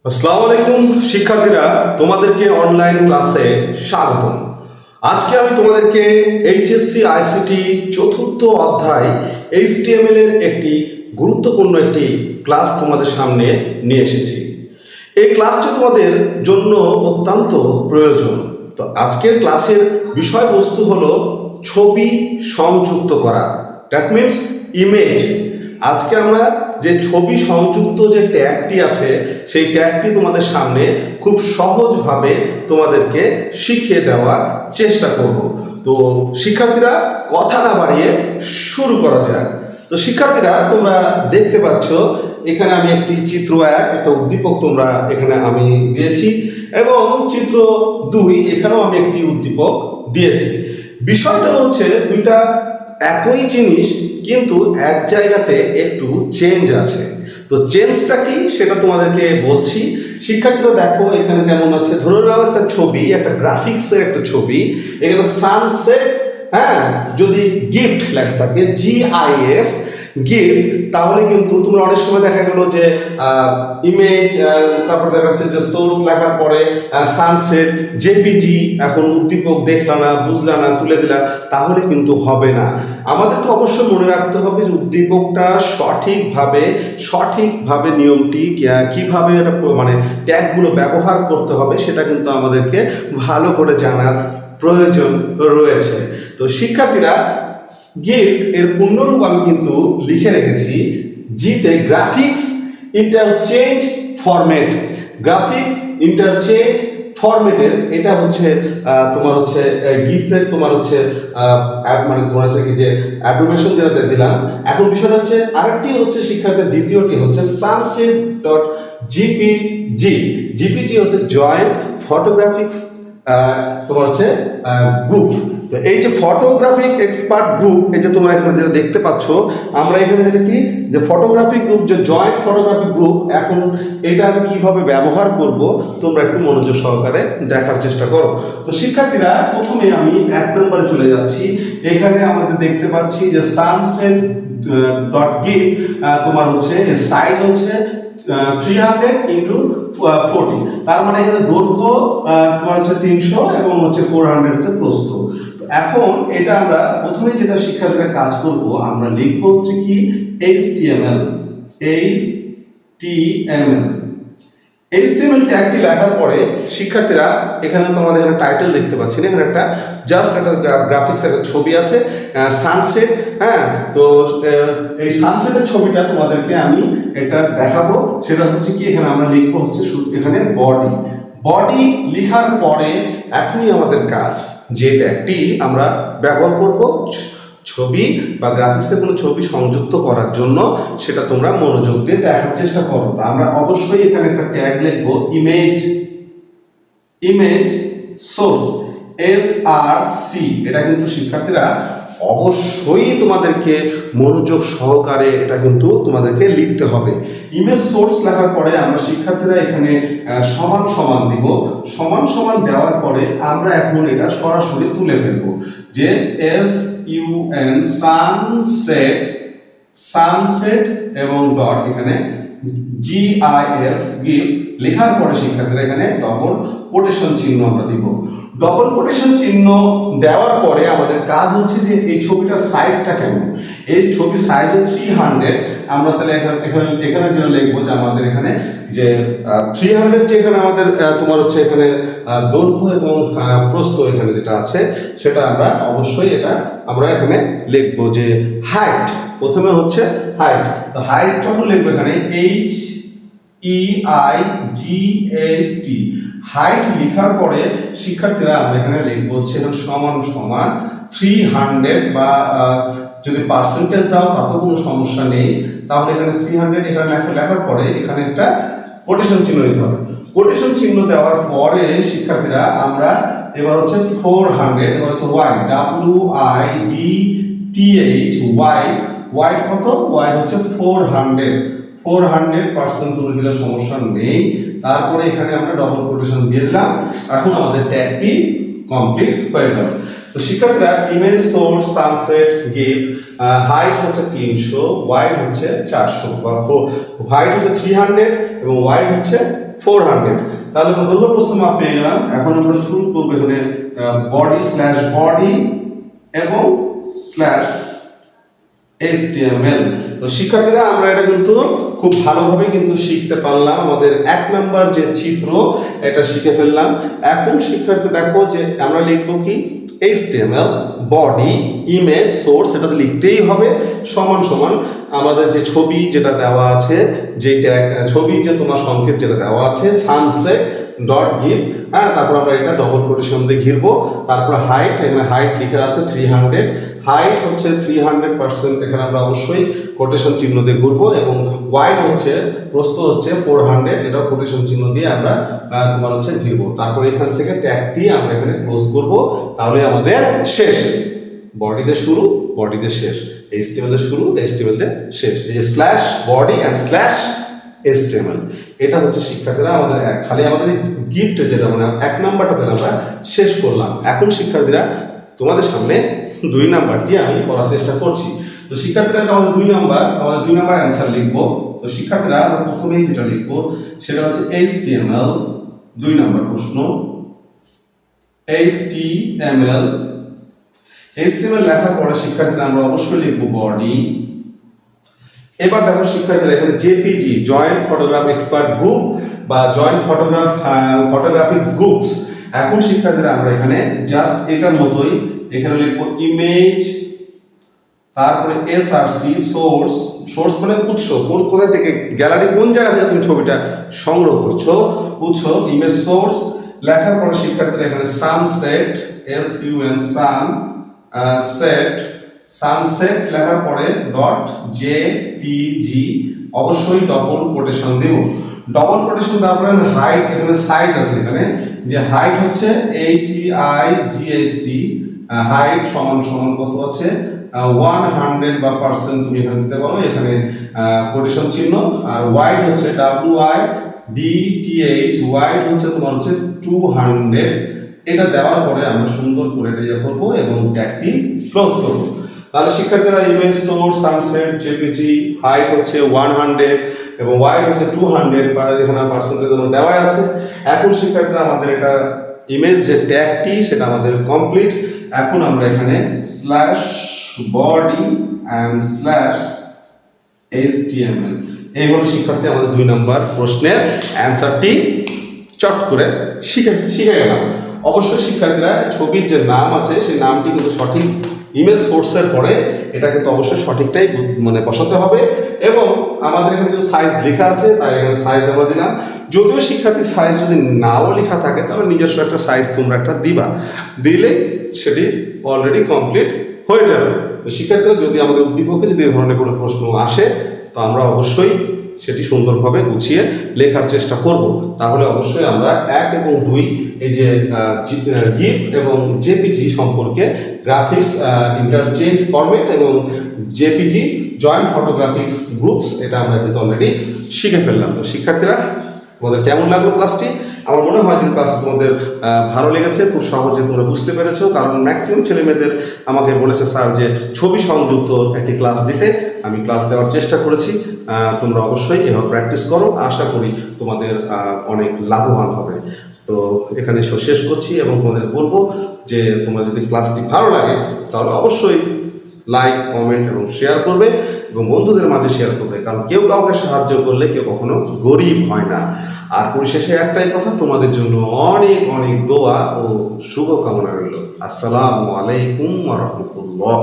আসসালামু আলাইকুম শিক্ষার্থীরা, তোমাদেরকে অনলাইন ক্লাসে স্বাগতম। আজকে আমি তোমাদেরকে এইচএসসি আইসিটি চতুর্থ অধ্যায় HTML এর একটি গুরুত্বপূর্ণ একটি ক্লাস তোমাদের সামনে নিয়ে এসেছি। এই ক্লাসটি তোমাদের জন্য অত্যন্ত প্রয়োজন। তো আজকের ক্লাসের বিষয়বস্তু হলো ছবি সংযুক্ত করা, দ্যাট মিনস ইমেজ। আজকে আমরা যে ছবি সংযুক্ত যে ট্যাগটি আছে সেই ট্যাগটি তোমাদের সামনে খুব সহজভাবে তোমাদেরকে শিখিয়ে দেওয়ার চেষ্টা করব। তো শিক্ষার্থীরা, কথা না বাড়িয়ে শুরু করা যাক। তো শিক্ষার্থীরা, তোমরা দেখতে পাচ্ছ এখানে আমি একটি চিত্র একটা উদ্দীপক তোমরা এখানে আমি দিয়েছি, এবং চিত্র 2 এখানেও আমি একটি উদ্দীপক দিয়েছি। বিষয়টা হচ্ছে দুইটা একই জিনিস, কিন্তু এক জায়গাতে একটু চেঞ্জ আছে। তো চেঞ্জটা কি সেটা তোমাদেরকে বলছি। শিক্ষার্থীরা দেখো, এখানে যেমন আছে, ধরে নাও একটা ছবি, একটা গ্রাফিক্সের একটা ছবি, এখানে সানসেট, যদি গিফট লেখা থাকে GIF গিফট, তাহলে কিন্তু তোমরা অনেক সময় দেখা গেল যে ইমেজ, তারপর দেখা যাচ্ছে যে সোর্স লেখার পরে সানসেট JPG, এখন উদ্দীপক দেখলা না, বুঝলা না, তুলে দিলা, তাহলে কিন্তু হবে না। আমাদেরকে অবশ্যই মনে রাখতে হবে যে উদ্দীপকটা সঠিকভাবে নিয়মটি কিভাবে এটা ট্যাগগুলো ব্যবহার করতে হবে সেটা কিন্তু আমাদেরকে ভালো করে জানার প্রয়োজন রয়েছে। তো শিক্ষার্থীরা, গিফট এর পূর্ণরূপ আমি কিন্তু লিখে রেখেছি জিতে graphics interchange format. Graphics interchange ফরম্যাটের এটা হচ্ছে তোমার হচ্ছে গিফটের তোমার হচ্ছে তোমার হচ্ছে কি যে অ্যাব্রিভিয়েশন যেটা দিলাম। এখন বিষয়টা হচ্ছে আরেকটি হচ্ছে শিক্ষার্থীর, দ্বিতীয়টি হচ্ছে sunset.jpg। JPG হচ্ছে জয়েন্ট ফটোগ্রাফিক্স তোমার হচ্ছে গ্রুপ। তো এই যে ফটোগ্রাফিক এক্সপার্ট গ্রুপ, এই যে তোমরা এখানে যেটা দেখতে পাচ্ছ, আমরা এখানে যেটা কি যে ফটোগ্রাফিক গ্রুপ, যে জয়েন্ট ফটোগ্রাফিক গ্রুপ, এখন এটা আমি কিভাবে ব্যবহার করব তোমরা একটু মনোযোগ সহকারে দেখার চেষ্টা করো। তো শিক্ষার্থীরা, প্রথমে আমি 1 নম্বরে চলে যাচ্ছি। এখানে আমাদের দেখতে পাচ্ছি যে সানসেট ডট গিভ, তোমার হচ্ছে সাইজ হচ্ছে 300x40, তার মানে এখানে দৈর্ঘ্য তোমার হচ্ছে 300 এবং হচ্ছে 400 হচ্ছে প্রস্থ। তো এখন এটা আমরা প্রথমে যেটা শিক্ষার্থীরা কাজ করব, আমরা লিখবো হচ্ছে কি HTML ট্যাগটি লেখার পরে শিক্ষার্থীরা, এখানে তোমাদের এখানে টাইটেল দেখতে পাচ্ছি না, এখানে একটা জাস্ট একটা গ্রাফিক্স একটা ছবি আছে সানসেট। তো এই সানসেটের ছবিটা তোমাদেরকে আমি এটা দেখাবো। সেটা হচ্ছে কি, এখানে আমরা লিখবো হচ্ছে এখানে বডি লেখার পরে এখনই আমাদের কাজ যে ট্যাগটি আমরা ব্যবহার করব ছবি বা গ্রাফিক্সের কোনো ছবি সংযুক্ত করার জন্য, সেটা তোমরা মনোযোগ দিয়ে দেখার চেষ্টা করো। তা আমরা অবশ্যই এখানে একটা ট্যাগ লিখবো ইমেজ সোর্স SRC। এটা কিন্তু শিক্ষার্থীরা অবশ্যই তোমাদেরকে মনোযোগ সহকারে এটা কিন্তু তোমাদেরকে লিখতে হবে। ইমেজ সোর্স লেখার পরে আমরা শিক্ষার্থীরা এখানে সমান দিব। সমান দেওয়ার পরে আমরা এখন এটা সরাসরি তুলে ফেলবো যে সানসেট এবং ডট এখানে GIF গিফট লেখার পরে শিক্ষার্থীরা এখানে ডবল কোটেশন চিহ্ন আমরা দিব। ডবল কোটেশন চিহ্ন দেওয়ার পরে আমাদের কাজ হচ্ছে যে এই ছবিটার সাইজটা কেমন। এই ছবির সাইজ 300। আমরা তাহলে এখানে যেন লিখবো যে আমাদের এখানে যে 300 যেখানে আমাদের তোমার হচ্ছে এখানে দৈর্ঘ্য এবং প্রস্থ এখানে যেটা আছে সেটা আমরা অবশ্যই আমরা এখানে লিখবো যে হাইট। প্রথমে হচ্ছে হাইট। তো হাইট যখন লিখবো এখানে HEIGHT হাইট লেখার পরে শিক্ষার্থীরা আমরা এখানে লিখবো হচ্ছে সমান 300, বা যদি পার্সেন্টেজ দাও তাতেও কোনো সমস্যা নেই। তাহলে এখানে 300 এখানে লেখার পরে এখানে একটা কোটেশন চিহ্ন দিতে হবে। কোটেশন চিহ্ন দেওয়ার পরে শিক্ষার্থীরা আমরা এবার হচ্ছে 400, এবার হচ্ছে WIDTH ওয়াইড কত, ওয়াইড হচ্ছে 400% তুলে দিলে সমস্যা নেই। তারপরে এখানে আমরা ডবল কোটেশন দিয়ে দিলাম। এখন আমাদের ট্যাগটি কমপ্লিট হয়ে গেল। তো শিক্ষার্থীরা, image source sunset gift, height হচ্ছে 300, ওয়াইড হচ্ছে 400, বা হাইট হচ্ছে 300 এবং ওয়াইড হচ্ছে 400। তাহলে আমরা দৈর্ঘ্য প্রস্থ মাপ পেয়ে গেলাম। এখন আমরা শুরু করব এখানে বডি স্ল্যাশ বডি এবং স্ল্যাশ HTML। তো শিক্ষার্থীরা আমরা এটা কিন্তু খুব ভালোভাবে কিন্তু শিখতে পারলাম। আমাদের 1 নাম্বার যে চিত্র এটা শিখে ফেললাম। এখন শিক্ষার্থী দেখো যে আমরা লিখব কি HTML বডি ইমেজ সোর্স, এটা তো লিখতেই হবে সমান সমান আমাদের যে ছবি যেটা দেওয়া আছে, যে ছবি যে তোমার সংকেত যেটা দেওয়া আছে সানসেট ডট গিভ, হ্যাঁ, তারপর আমরা এটা ডবল কোটেশন দিয়ে ঘিরবো। তারপর হাইট, এখানে হাইট লিখে আছে 300, হাইট হচ্ছে 300%, এখানে আমরা অবশ্যই কোটেশন চিহ্ন দিয়ে ঘুরবো। এবং ওয়াইড হচ্ছে প্রস্থ হচ্ছে 400, এটাও কোটেশন চিহ্ন দিয়ে আমরা তোমার হচ্ছে ঘিরবো। তারপর এখান থেকে ট্যাগটি আমরা এখানে ক্লোজ করবো, তাহলে আমাদের শেষ। বডিতে শুরু, বডিতে শেষ, HTML এর শুরু, HTML এর শেষ। এই যে slash body end slash HTML, এটা হচ্ছে শিক্ষার্থীরা আমাদের খালি আমাদের গিফট যেটা মানে 1 নাম্বারটা তাহলে আমরা শেষ করলাম। এখন শিক্ষার্থীরা তোমাদের সামনে 2 নাম্বারটি আমি করার চেষ্টা করছি। তো শিক্ষার্থীরা আমাদের 2 নাম্বার অ্যান্সার লিখবো। তো শিক্ষার্থীরা আমরা প্রথমেই যেটা লিখবো সেটা হচ্ছে HTML 2 নাম্বার প্রশ্ন। HTML লেখার পরে শিক্ষার্থীরা আমরা অবশ্যই লিখবো বডি। এবার দেখো শিক্ষার্থীরা এখানে JPG joint photograph expert group বা জয়েন্ট ফটোগ্রাফিক্স গ্রুপস। এখন শিক্ষার্থীরা আমরা এখানে জাস্ট এটার মতোই এখানে লিখবো ইমেজ, তারপরে এসআরসি সোর্স মানে উৎস, কোথা থেকে গ্যালারি কোন জায়গা থেকে তুমি ছবিটা সংগ্রহ করছো, উৎস ইমেজ সোর্স। লেখার পরে শিক্ষার্থীরা এখানে সানসেট সানসেট লেখার পরে ডট জেপিজি, অবশ্যই ডবল কোটেশন দেব। ডবল কোটেশন দেওয়ার পরে হাইট, এখানে সাইজ আছে, এখানে যে হাইট হচ্ছে HEIGHT, হাইট সমান সমান কত আছে 100 বা পার্সেন্ট তুমি এখানে দিতে পারো, এখানে কোটেশন চিহ্ন। আর ওয়াইড হচ্ছে WIDTH, ওয়াইড হচ্ছে তোমার হচ্ছে 200। এটা দেওয়ার পরে আমরা সুন্দর করে এটা ইয়ে করবো এবং ট্যাগটি ক্লোজ করবো। তাহলে শিক্ষার্থীরা image source sunset JPG, height হচ্ছে 100 এবং ওয়াইড হচ্ছে 200, এখানে পার্সেন্টেজ দেওয়া আছে। এখন শিক্ষার্থীরা আমাদের এটা ইমেজ যে ট্যাগটি সেটা আমাদের কমপ্লিট। এখন আমরা এখানে slash body and slash HTML, এই হলো শিক্ষার্থী আমাদের 2 নাম্বার প্রশ্নের অ্যান্সারটি চট করে শিখে গেলাম। অবশ্যই শিক্ষার্থীরা ছবির যে নাম আছে সেই নামটি কিন্তু সঠিক ইমেজ সোর্সের পরে এটা কিন্তু অবশ্যই সঠিকটাই মানে বসাতে হবে। এবং আমাদের এখানে যে সাইজ লেখা আছে তাই এখানে সাইজ আমরা দিলাম। যদিও শিক্ষার্থী সাইজ যদি নাও লেখা থাকে তাহলে নিজস্ব একটা সাইজ তোমরা একটা দিলে সেটি অলরেডি কমপ্লিট হয়ে যাবে। তো শিক্ষার্থীরা যদি আমাদের উদ্দীপকে যদি এই ধরনের কোনো প্রশ্ন আসে তো আমরা অবশ্যই সেটি সুন্দরভাবে গুছিয়ে লেখার চেষ্টা করব। তাহলে অবশ্যই আমরা 1 এবং 2 এই যে গিফ এবং জেপিজি সম্পর্কে গ্রাফিক্স ইন্টারচেঞ্জ ফরম্যাট এবং জেপিজি জয়েন্ট ফটোগ্রাফিক্স গ্রুপস এটা আমরা কিন্তু অলরেডি শিখে ফেললাম। তো শিক্ষার্থীরা তোমাদের কেমন লাগলো ক্লাসটি? আমার মনে হয় যে ক্লাস তোমাদের ভালো লেগেছে, খুব সহজে তোমরা বুঝতে পেরেছো। কারণ ম্যাক্সিমাম ছেলেমেয়েদের আমাকে বলেছে স্যার যে ছবি সংযুক্ত একটি ক্লাস দিতে, আমি ক্লাস দেওয়ার চেষ্টা করেছি। তোমরা অবশ্যই এভাবে প্র্যাকটিস করো, আশা করি তোমাদের অনেক লাভবান হবে। তো এখানে শেষ করছি এবং তোমাদের বলবো যে তোমরা যদি ক্লাসটি ভালো লাগে তাহলে অবশ্যই লাইক কমেন্ট এবং শেয়ার করবে এবং বন্ধুদের মাঝে শেয়ার করবে। কারণ কেউ কাউকে সাহায্য করলে কেউ কখনো গরিব হয় না। আর পরিশেষে একটাই কথা, তোমাদের জন্য অনেক অনেক দোয়া ও শুভকামনা রইল। আসসালামু আলাইকুম ওয়া রাহমাতুল্লাহ।